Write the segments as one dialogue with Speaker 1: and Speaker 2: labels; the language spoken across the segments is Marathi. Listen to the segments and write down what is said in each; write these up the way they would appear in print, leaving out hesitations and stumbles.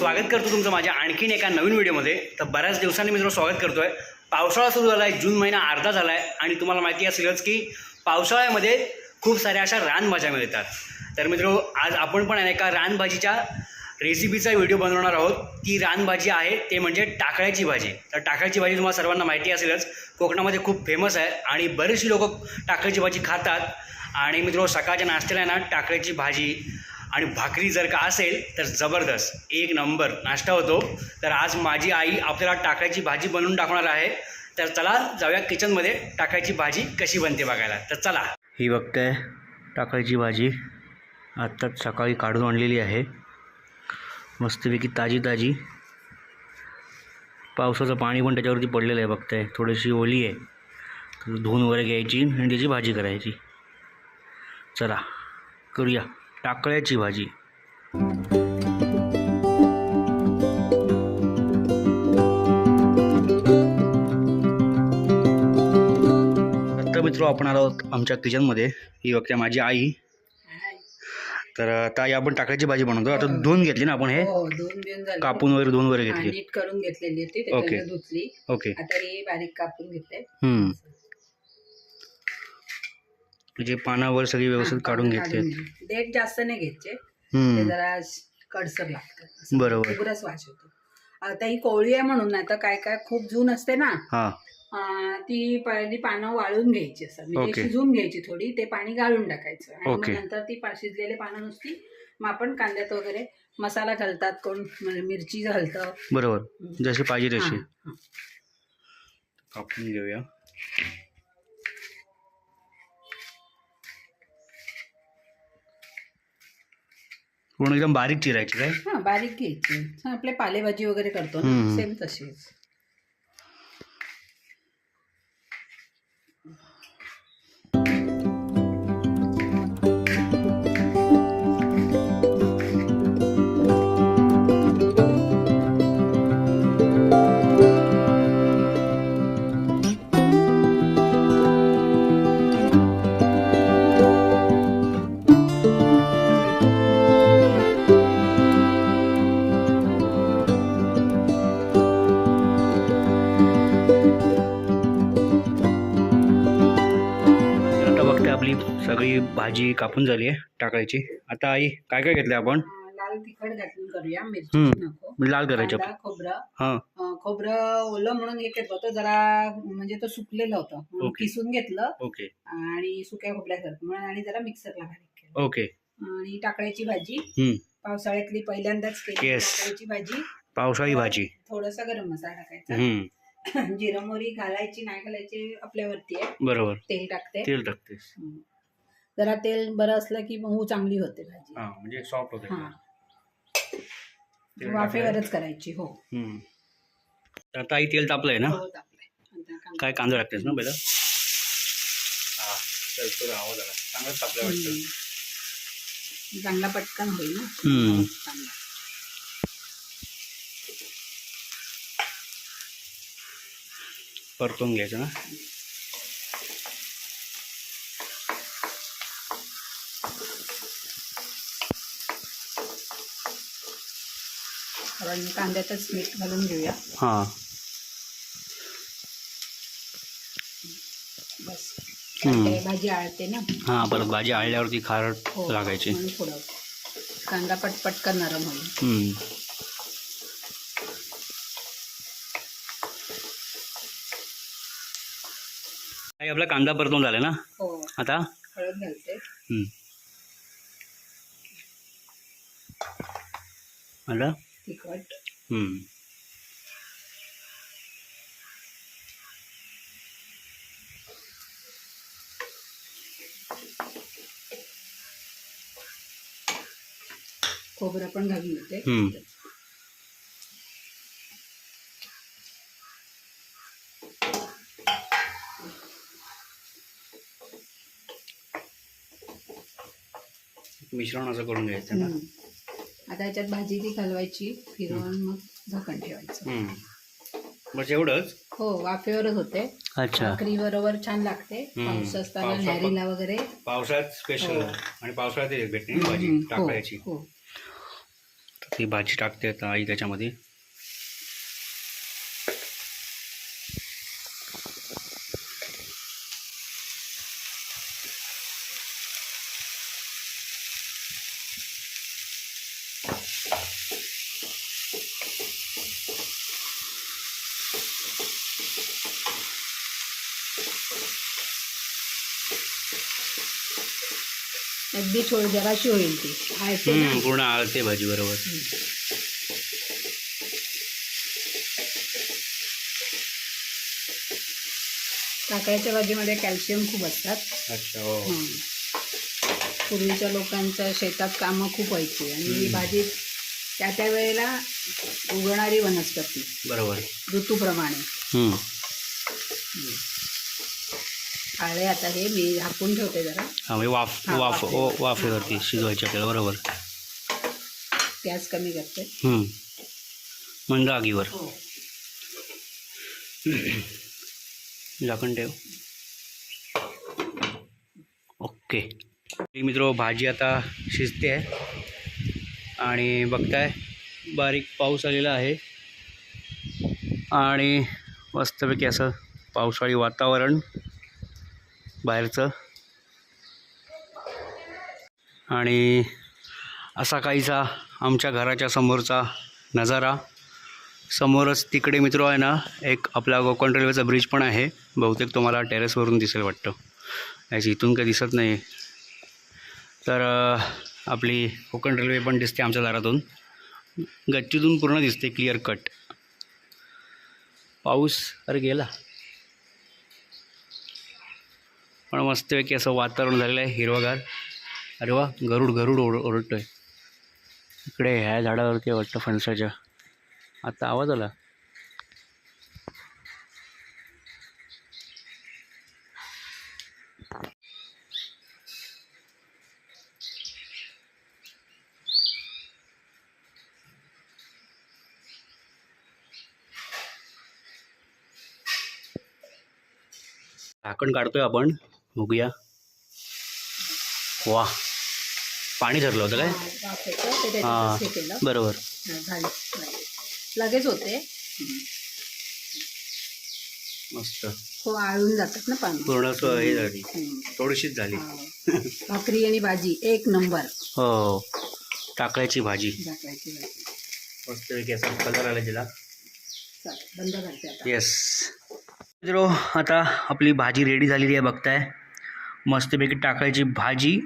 Speaker 1: स्वागत करतो तुमचं माझ्या आणखीन एका नवीन व्हिडिओमध्ये। तर बऱ्याच दिवसांनी मित्र स्वागत करतोय। पावसाळा सुरू झाला आहे, जून महिना अर्धा झाला आहे आणि तुम्हाला माहिती असेलच की पावसाळ्यामध्ये खूप साऱ्या अशा रानभाज्या मिळतात। तर मित्र आज आपण पण एका रानभाजीच्या रेसिपीचा व्हिडिओ बनवणार आहोत। ती रानभाजी आहे ते म्हणजे टाकळ्याची भाजी। तर टाकळ्याची भाजी तुम्हाला सर्वांना माहिती असेलच, कोकणामध्ये खूप फेमस आहे आणि बरेचशी लोक टाकळ्याची भाजी खातात। आणि मित्र सकाळच्या नाश्त्याला ना टाकळ्याची भाजी आणि भाकरी जर का असेल तर जबरदस्त एक नंबर नाश्ता होतो। तर आज माझी आई आपल्याला टाकळ्याची भाजी बनवून दाखवणार आहे। तर चला जाऊया किचनमध्ये टाकळ्याची भाजी कशी बनते बघायला। तर चला, ही बघताय टाकळ्याची भाजी आत्ताच सकाळी काढून आणलेली आहे, मस्तपैकी ताजी ताजी। पावसाचं पाणी पण त्याच्यावरती पडलेलं आहे, बघताय थोडीशी ओली आहे। तर धुवून वगैरे घ्यायची आणि त्याची भाजी करायची। चला करूया टाकळ्याची भाजी। आता मित्र आपण आलो आहोत आमच्या किचनमध्ये। ही बघते माझी आई। तर ताई आपण टाकळ्याची भाजी बनवतो। आता धुवून घेतली ना आपण, हे कापून वगैरे धुवून वगैरे घेतली,
Speaker 2: नीट करून घेतलेली होती,
Speaker 1: ओके
Speaker 2: त्याच्यानंतर धुतली।
Speaker 1: ओके,
Speaker 2: आता हे बारीक कापून घेतले।
Speaker 1: म्हणजे पानावर सगळी व्यवस्थित काढून घेतले।
Speaker 2: देठ जास्त नाही घ्यायचे, ते जरा कडसर लागतं,
Speaker 1: बरोबर,
Speaker 2: उग्रच वास होतो। आता ही कोवळी आहे म्हणून, नाही तर काय काय खूप जून असते ना, ती पहिली पानं वाळून घ्यायची असतात, म्हणजे शिजवून घ्यायची थोडी, ते पाणी गाळून टाकायचं आणि मग नंतर ती शिजलेले पानं नुसती मग आपण कांद्यात वगैरे मसाला घालतात, कोण मिरची घालतं,
Speaker 1: बरोबर जशी पाहिजे तशी। कापून घेऊया। पूर्ण एकदम बारीक चिरायची काय?
Speaker 2: हा, बारीक घ्यायची, आपले पालेभाजी वगैरे करतो ना सेम तशीच।
Speaker 1: आपली सगळी भाजी कापून झाली आहे टाकायची। आता आई काय काय घेतलं आपण?
Speaker 2: लाल तिखट घालून करूया, मिरची नको,
Speaker 1: लाल करायचं,
Speaker 2: खोबरं, खोबरं ओलं म्हणून हे केलं होतं जरा, म्हणजे तो सुकलेलं होतं, किसून घेतलं आणि सुक्या खोबऱ्यासारखं म्हणून, आणि जरा मिक्सरला बारीक केलं। आणि टाकळ्याची भाजी पावसाळ्यातली पहिल्यांदाच केली टाकळ्याची भाजी, पावसाळी भाजी। थोडासा गरम मसाला टाकायचा, जिरं मोहरी घालायची नाही घालायची आपल्यावरती आहे, बरोबर। तेल टाकते, जरा तेल बरं असलं की मऊ चांगली होते भाजी,
Speaker 1: म्हणजे सॉफ्ट होते।
Speaker 2: वाफेवरच करायची, हो।
Speaker 1: आता आई तेल तापलंय ना?
Speaker 2: हो, तापलंय।
Speaker 1: काय कांदा टाकतेस ना पहिला? आवाज आला, चांगलं तापलं वाटतं,
Speaker 2: चांगला पटकन होईल ना, चांगला।
Speaker 1: परतून घ्यायचं ना।
Speaker 2: कांद्यातच मीठ घालून घेऊया, बस। भाजी आळते ना,
Speaker 1: परत भाजी आळल्यावरती खारट लागायची,
Speaker 2: थोडं कांदा पटकन नरम होईल।
Speaker 1: आपला कांदा परतून झाला ना, आता
Speaker 2: हळद घालते, तिखट, खोबरं पण घालून घेते,
Speaker 1: मिश्रण असं करून घ्यायचं ना।
Speaker 2: आता याच्यात भाजी ती घालवायची, फिरवून मग झाकण ठेवायचं,
Speaker 1: बस एवढंच?
Speaker 2: हो, वाफेवरच होते।
Speaker 1: अच्छा,
Speaker 2: भाकरी बरोबर छान लागते, पाऊस असताना न्यारीला वगैरे,
Speaker 1: पावसाळ्यात स्पेशल, आणि पावसाळ्यात भेटते भाजी टाकळ्याची। ती भाजी टाकते आता आई त्याच्यामध्ये.
Speaker 2: अगदी जराशी होईल ती आळते ना.
Speaker 1: पूर्ण आळते भाजी. बरोबर.
Speaker 2: टाकळ्याच्या भाजीमध्ये कॅल्शियम खूप असतात.
Speaker 1: अच्छा. हो.
Speaker 2: पूर्वीच्या लोकांच्या शेतात कामं खूप व्हायची आणि ही भाजी त्या वेळेला उगवणारी वनस्पती.
Speaker 1: बरोबर.
Speaker 2: ऋतूप्रमाणे. आळे आता हे मी झाकून ठेवते जरा.
Speaker 1: म्हणजे वाफेवरती शिजवायची आपल्याला. बरोबर.
Speaker 2: गॅस कमी करते.
Speaker 1: मंद आगीवर. झाकण ठेव. ओके मित्रो, भाजी आता शिजते आहे आणि बघताय बारीक पाऊस आलेला आहे आणि मस्तपैकी असं पावसाळी वातावरण बाहेरचं. आणि असा काहीसा आमच्या घराच्या समोरचा नजारा. समोरच तिकडे मित्र आहे ना, एक आपला कोकण रेल्वेचा ब्रिज पण आहे. बहुतेक तुम्हाला टेरेसवरून दिसेल वाटतं. याची इथून काही दिसत नाही. तर आपली कोकण रेल्वे पण दिसते आमच्या दारातून. गच्चीतून पूर्ण दिसते क्लिअर कट. पाऊस अरे गेला, पण मस्तपैकी असं वातावरण झालेलं आहे हिरवगार. अरे वा, गरुड ओरडतो आहे इकडे ह्या झाडावरती वाटतं फणसाच्या. आता आवाज आला. झाकण काढतोय आपण, बघूया. वा, पाणी धरलं होतं काय? हां बरोबर.
Speaker 2: लगेच होते.
Speaker 1: मस्त.
Speaker 2: हो, आळून जातात ना पाणी.
Speaker 1: पूर्ण हे झाली, थोडीशीच झाली.
Speaker 2: भाकरी आणि भाजी एक नंबर.
Speaker 1: हो, टाकळ्याची भाजी. मस्तपैकी असा कलर आला तिला.
Speaker 2: बंद करते आता.
Speaker 1: येस मित्रो, आता आपली भाजी रेडी झालेली आहे. बघताय मस्तपैकी टाकळ्याची भाजी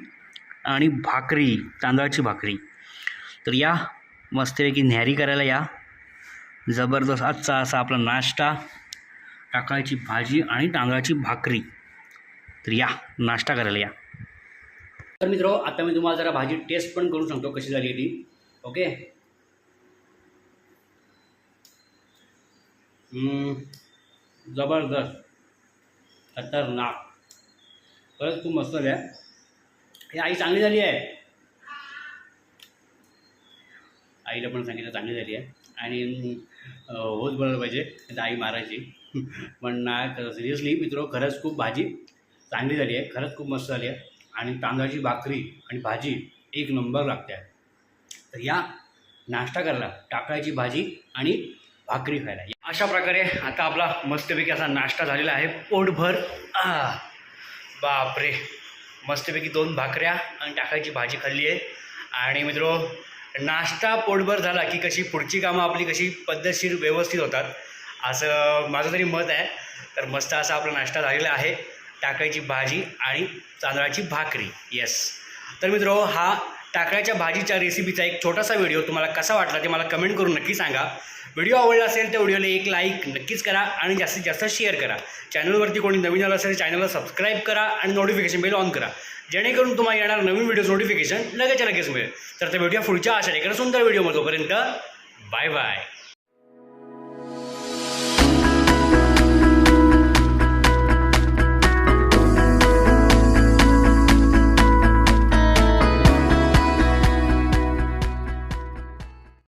Speaker 1: आणि भाकरी, तांदळाची भाकरी. तर या मस्तपैकी न्याहारी करायला या. जबरदस्त आजचा असा आपला नाश्ता, टाकळ्याची भाजी आणि तांदळाची भाकरी. तर या नाश्ता करायला या. तर मित्रो, आता मी तुम्हाला जरा भाजी टेस्ट पण करून सांगतो कशी झाली ती. ओके. जबरदस्त, खतरनाक, खरंच खूप मस्त झाली आहे. ही आई चांगली झाली आहे. आईला पण सांगितलं चांगली झाली आहे आणि होच बोलायला पाहिजे, तर आई मारायची. पण नाही, सिरियसली मित्रो, खरंच खूप भाजी चांगली झाली आहे. खरंच खूप मस्त झाली आहे. आणि तांदळाची भाकरी आणि भाजी एक नंबर लागते आहे. तर या नाश्ता करायला टाकळ्याची भाजी आणि भाकरी खायला. अशा प्रकारे आता आपला मस्तपैकी असा नाश्ता झालेला आहे पोटभर. बापरे, मस्तपैकी 2 भाकऱ्या आणि टाकळ्याची भाजी खाल्ली आहे. आणि मित्रो, नाश्ता पोटभर झाला की कशी पुढची कामं आपली कशी पद्धतशीर व्यवस्थित होतात, असं माझं तरी मत आहे. तर मस्त असा आपला नाश्ता झालेला आहे, टाकळ्याची भाजी आणि तांदळाची भाकरी. येस. तर मित्रो, हा टाकळ्याच्या भाजीच्या रेसिपीचा एक छोटासा व्हिडिओ तुम्हाला कसा वाटला ते मला कमेंट करून नक्की सांगा. व्हिडिओ आवडला असेल तर व्हिडिओला एक लाईक नक्कीच करा आणि जास्तीत जास्त शेअर करा. चॅनलवरती कोणी नवीन आलं असेल चॅनलला सबस्क्राईब करा आणि नोटिफिकेशन बेल ऑन करा, जेणेकरून तुम्हाला येणार नवीन व्हिडिओज नोटिफिकेशन लगेच मिळेल. तर त्या व्हिडिओ पुढच्या अशा एका सुंदर व्हिडिओमध्ये. तोपर्यंत बाय बाय.